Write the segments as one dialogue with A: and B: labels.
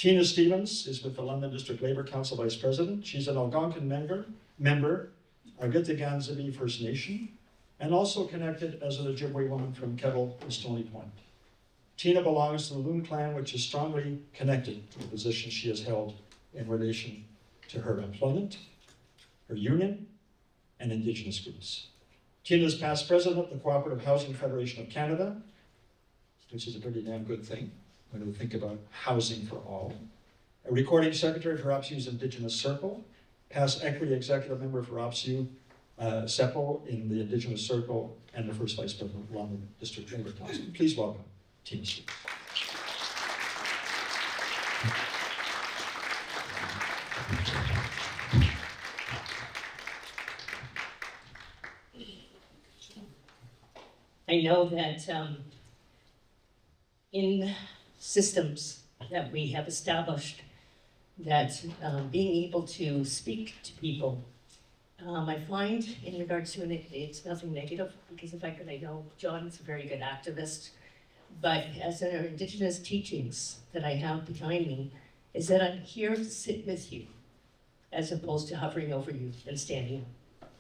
A: Tina Stevens is with the London District Labour Council Vice President. She's an Algonquin member of Kitigan Zibi First Nation, and also connected as an Ojibwe woman from Kettle and Stoney Point. Tina belongs to the Loon clan, which is strongly connected to the position she has held in relation to her employment, her union, and Indigenous groups. Tina is past president of the Co-operative Housing Federation of Canada, which is a pretty damn good thing when we think about housing for all. A recording secretary for OPSEU's Indigenous Circle, past equity executive member for OPSEU, SEFPO in the Indigenous Circle, and the first vice president of London District Labour Council. Please welcome Tina Stevens.
B: I know that in systems that we have established, that being able to speak to people, I find in regards to it's nothing negative, because the fact that I know John is a very good activist, but as our Indigenous teachings that I have behind me, is that I'm here to sit with you as opposed to hovering over you and standing up.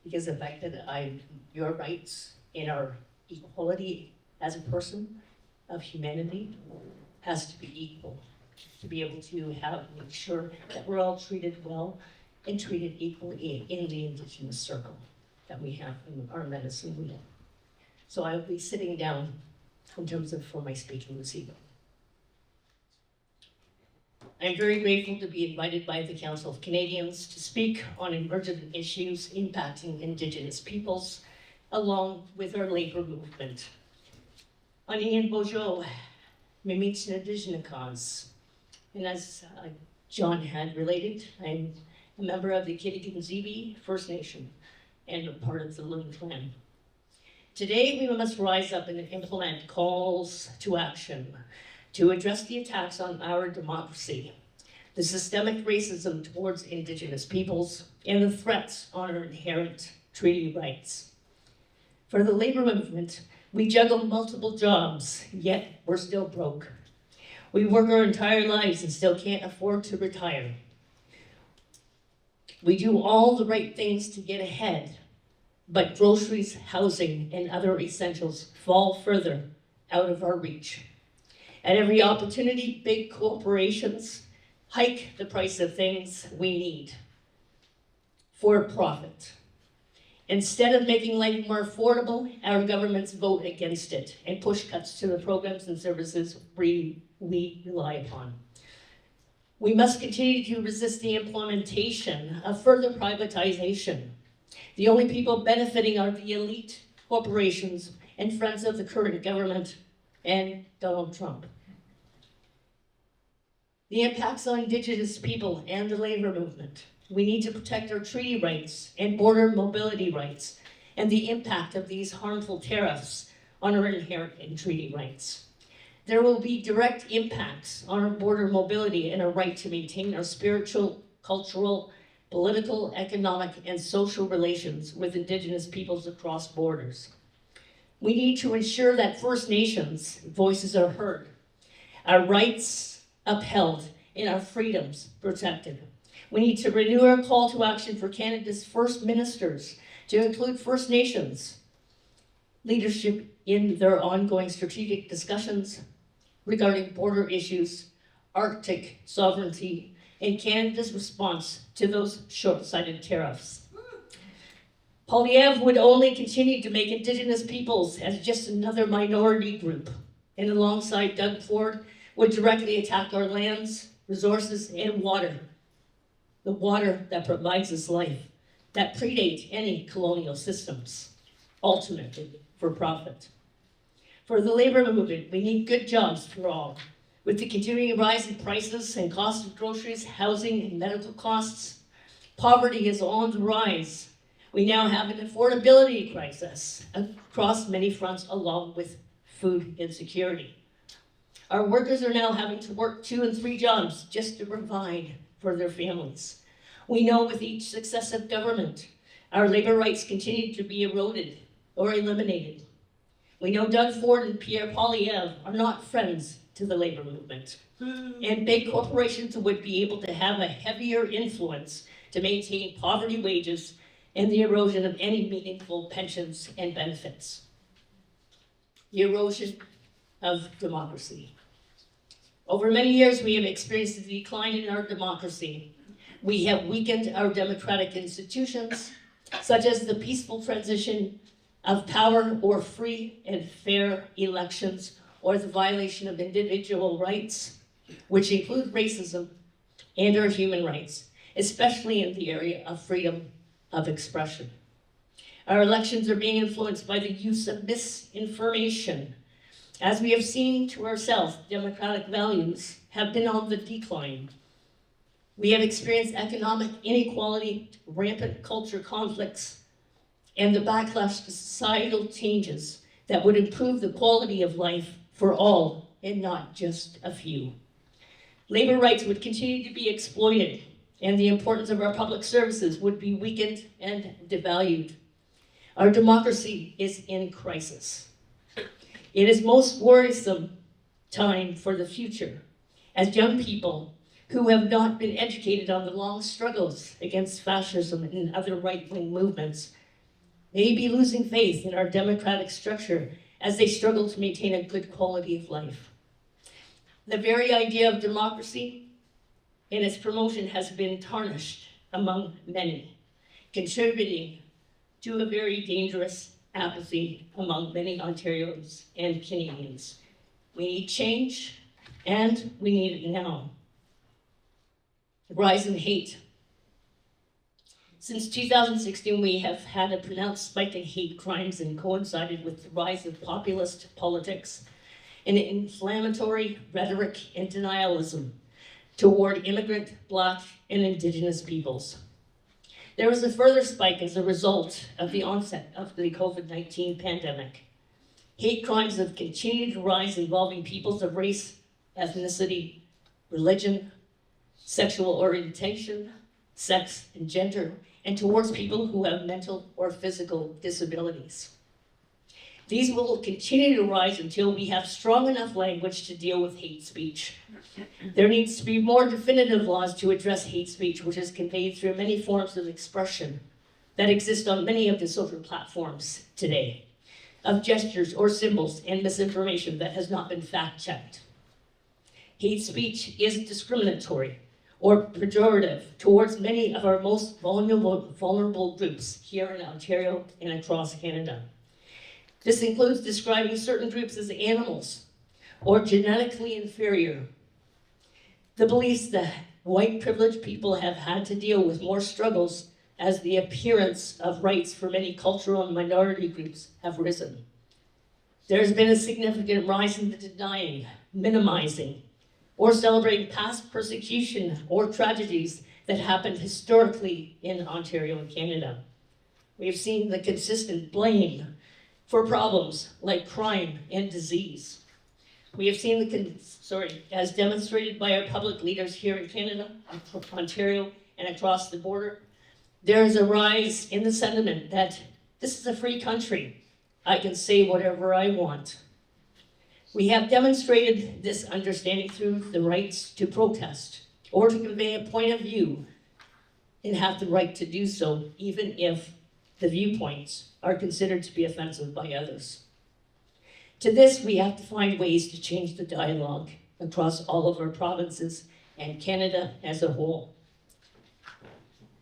B: Because the fact that your rights in our equality as a person of humanity has to be equal, to be able to make sure that we're all treated well and treated equally in the Indigenous Circle that we have in our medicine wheel. So I will be sitting down in terms of for my speaking this evening. I'm very grateful to be invited by the Council of Canadians to speak on emergent issues impacting Indigenous peoples, along with our labor movement. Anian Bojo, Mimits Indigenous, and as John had related, I'm a member of the Kitigan Zibi First Nation and a part of the Loon clan. Today, we must rise up and implement calls to action to address the attacks on our democracy, the systemic racism towards Indigenous peoples, and the threats on our inherent treaty rights. For the labor movement, we juggle multiple jobs, yet we're still broke. We work our entire lives and still can't afford to retire. We do all the right things to get ahead, but groceries, housing, and other essentials fall further out of our reach. At every opportunity, big corporations hike the price of things we need for profit. Instead of making life more affordable, our governments vote against it and push cuts to the programs and services we rely upon. We must continue to resist the implementation of further privatization. The only people benefiting are the elite corporations and friends of the current government and Donald Trump. The impacts on Indigenous people and the labor movement. We need to protect our treaty rights and border mobility rights and the impact of these harmful tariffs on our inherent and treaty rights. There will be direct impacts on our border mobility and our right to maintain our spiritual, cultural, political, economic, and social relations with Indigenous peoples across borders. We need to ensure that First Nations voices are heard, our rights upheld, and our freedoms protected. We need to renew our call to action for Canada's first ministers to include First Nations leadership in their ongoing strategic discussions regarding border issues, Arctic sovereignty, and Canada's response to those short-sighted tariffs. Poilievre would only continue to make Indigenous peoples as just another minority group, and alongside Doug Ford would directly attack our lands, resources, and water. The water that provides us life, that predate any colonial systems, ultimately for profit. For the labor movement, we need good jobs for all. With the continuing rise in prices and cost of groceries, housing, and medical costs, poverty is on the rise. We now have an affordability crisis across many fronts, along with food insecurity. Our workers are now having to work 2 and 3 jobs just to provide for their families. We know with each successive government, our labor rights continue to be eroded or eliminated. We know Doug Ford and Pierre Poilievre are not friends to the labor movement. And big corporations would be able to have a heavier influence to maintain poverty wages and the erosion of any meaningful pensions and benefits. The erosion of democracy. Over many years, we have experienced a decline in our democracy. We have weakened our democratic institutions, such as the peaceful transition of power or free and fair elections, or the violation of individual rights, which include racism and our human rights, especially in the area of freedom of expression. Our elections are being influenced by the use of misinformation. As we have seen to ourselves, democratic values have been on the decline. We have experienced economic inequality, rampant culture conflicts, and the backlash to societal changes that would improve the quality of life for all and not just a few. Labor rights would continue to be exploited, and the importance of our public services would be weakened and devalued. Our democracy is in crisis. It is most worrisome time for the future, as young people who have not been educated on the long struggles against fascism and other right-wing movements may be losing faith in our democratic structure as they struggle to maintain a good quality of life. The very idea of democracy and its promotion has been tarnished among many, contributing to a very dangerous apathy among many Ontarians and Canadians. We need change, and we need it now. The rise in hate. Since 2016, we have had a pronounced spike in hate crimes and coincided with the rise of populist politics and inflammatory rhetoric and denialism toward immigrant, Black, and Indigenous peoples. There was a further spike as a result of the onset of the COVID-19 pandemic. Hate crimes have continued to rise involving peoples of race, ethnicity, religion, sexual orientation, sex, and gender, and towards people who have mental or physical disabilities. These will continue to rise until we have strong enough language to deal with hate speech. There needs to be more definitive laws to address hate speech, which is conveyed through many forms of expression that exist on many of the social platforms today, of gestures or symbols and misinformation that has not been fact-checked. Hate speech is discriminatory or pejorative towards many of our most vulnerable groups here in Ontario and across Canada. This includes describing certain groups as animals or genetically inferior. The beliefs that white privileged people have had to deal with more struggles as the appearance of rights for many cultural and minority groups have risen. There has been a significant rise in the denying, minimizing, or celebrating past persecution or tragedies that happened historically in Ontario and Canada. We have seen the consistent blame for problems like crime and disease. We have seen as demonstrated by our public leaders here in Canada, Ontario, and across the border, there is a rise in the sentiment that this is a free country. I can say whatever I want. We have demonstrated this understanding through the rights to protest or to convey a point of view and have the right to do so, even if the viewpoints are considered to be offensive by others. To this, we have to find ways to change the dialogue across all of our provinces and Canada as a whole.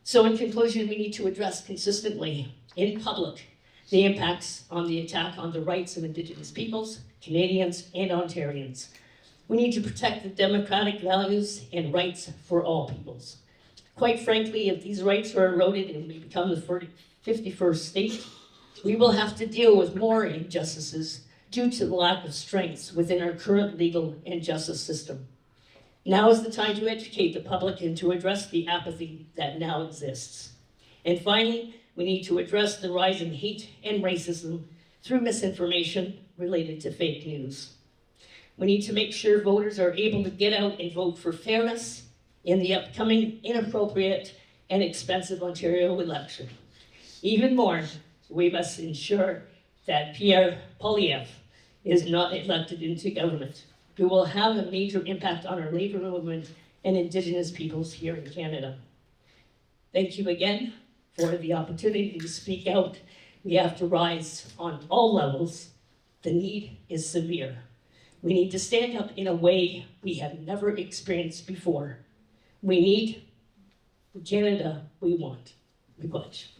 B: So in conclusion, we need to address consistently in public the impacts on the attack on the rights of Indigenous peoples, Canadians, and Ontarians. We need to protect the democratic values and rights for all peoples. Quite frankly, if these rights are eroded and we become the 51st state, we will have to deal with more injustices due to the lack of strengths within our current legal and justice system. Now is the time to educate the public and to address the apathy that now exists. And finally, we need to address the rise in hate and racism through misinformation related to fake news. We need to make sure voters are able to get out and vote for fairness in the upcoming inappropriate and expensive Ontario election. Even more, we must ensure that Pierre Poilievre is not elected into government. It will have a major impact on our labor movement and Indigenous peoples here in Canada. Thank you again for the opportunity to speak out. We have to rise on all levels. The need is severe. We need to stand up in a way we have never experienced before. We need the Canada we want. We pledge.